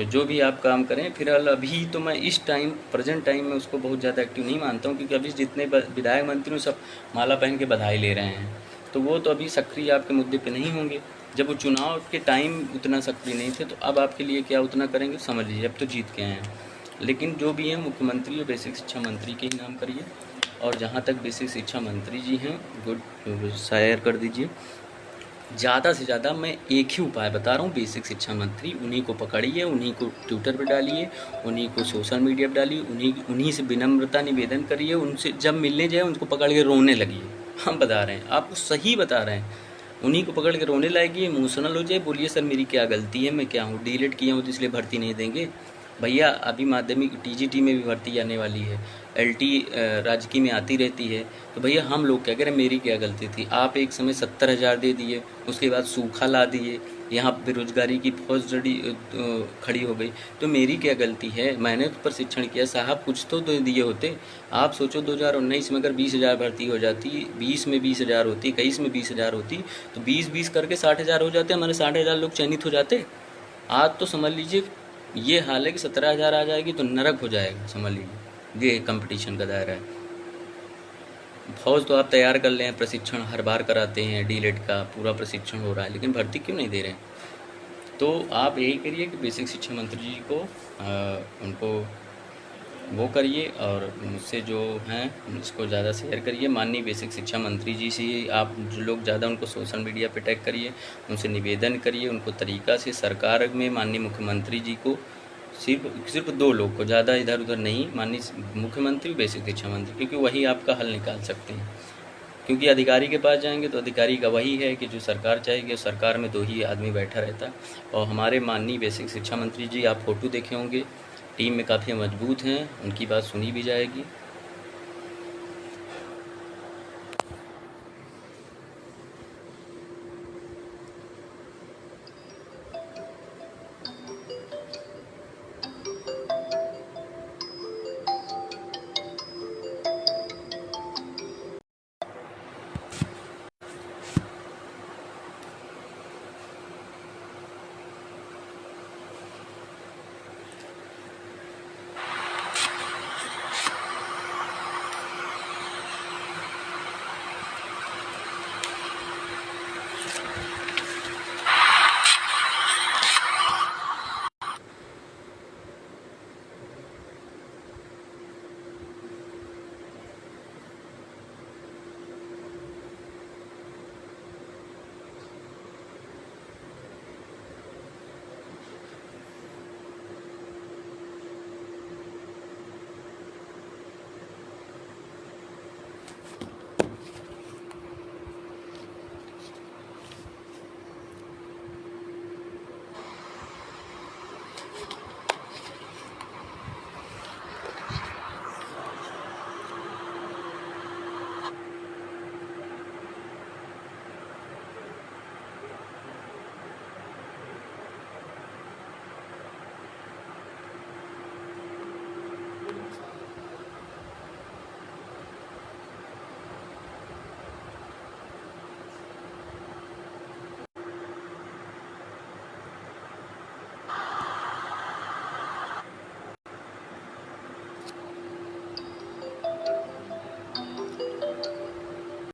जो भी आप काम करें। फिलहाल अभी तो मैं इस टाइम प्रेजेंट टाइम में उसको बहुत ज़्यादा एक्टिव नहीं मानता हूँ, क्योंकि अभी जितने विधायक मंत्री सब माला पहन के बधाई ले रहे हैं, तो वो तो अभी सक्रिय आपके मुद्दे पे नहीं होंगे। जब वो चुनाव के टाइम उतना सक्रिय नहीं थे तो अब आपके लिए क्या उतना करेंगे, समझ लीजिए अब तो जीत के आए हैं। लेकिन जो भी हैं मुख्यमंत्री और बेसिक शिक्षा मंत्री के ही नाम करिए, और जहाँ तक बेसिक शिक्षा मंत्री जी हैं गुड शेयर कर दीजिए। ज़्यादा से ज़्यादा मैं एक ही उपाय बता रहा हूँ, बेसिक शिक्षा मंत्री, उन्हीं को पकड़िए, उन्हीं को ट्विटर पे डालिए, उन्हीं को सोशल मीडिया पे डालिए, उन्हीं से विनम्रता निवेदन करिए, उनसे जब मिलने जाए उनको पकड़ के रोने लगिए। हम बता रहे हैं, आपको सही बता रहे हैं। उन्हीं को पकड़ के रोने लागिए, इमोशनल हो जाए, बोलिए सर मेरी क्या गलती है, मैं क्या हूँ, डीलेट किया हूँ तो इसलिए भर्ती नहीं देंगे। भैया अभी माध्यमिक टीजीटी में भी भर्ती आने वाली है, एलटी राजकीय में आती रहती है, तो भैया हम लोग क्या करें, मेरी क्या गलती थी। आप एक समय 70,000 दे दिए, उसके बाद सूखा ला दिए, यहाँ बेरोजगारी की फौज जड़ी खड़ी हो गई, तो मेरी क्या गलती है, मैंने तो प्रशिक्षण किया साहब, कुछ तो दिए होते। आप सोचो 2019 में अगर 20,000 भर्ती हो जाती, 20 में 20,000 होती, 21 में 20,000 होती, तो 20-20 करके 60,000 हो जाते, हमारे 60,000 लोग चयनित हो जाते। आज तो समझ लीजिए ये हाल है कि 17,000 आ जाएगी तो नरक हो जाएगा, समझ लीजिए। ये कंपटीशन का दायरा है। फौज तो आप तैयार कर लें, प्रशिक्षण हर बार कराते हैं, डीलेट का पूरा प्रशिक्षण हो रहा है, लेकिन भर्ती क्यों नहीं दे रहे हैं। तो आप यही करिए कि बेसिक शिक्षा मंत्री जी को उनको वो करिए, और मुझसे जो हैं इसको ज़्यादा शेयर करिए। माननीय बेसिक शिक्षा मंत्री जी से आप जो लोग ज़्यादा उनको सोशल मीडिया पे टैग करिए, उनसे निवेदन करिए, उनको तरीक़ा से सरकार में माननीय मुख्यमंत्री जी को, सिर्फ 2 लोग को, ज़्यादा इधर उधर नहीं, माननीय मुख्यमंत्री, बेसिक शिक्षा मंत्री, क्योंकि वही आपका हल निकाल सकते हैं। क्योंकि अधिकारी के पास जाएंगे तो अधिकारी का वही है कि जो सरकार चाहेगी, सरकार में 2 ही आदमी बैठा रहता है। और हमारे माननीय बेसिक शिक्षा मंत्री जी, आप फ़ोटो देखे होंगे, टीम में काफ़ी मजबूत हैं, उनकी बात सुनी भी जाएगी।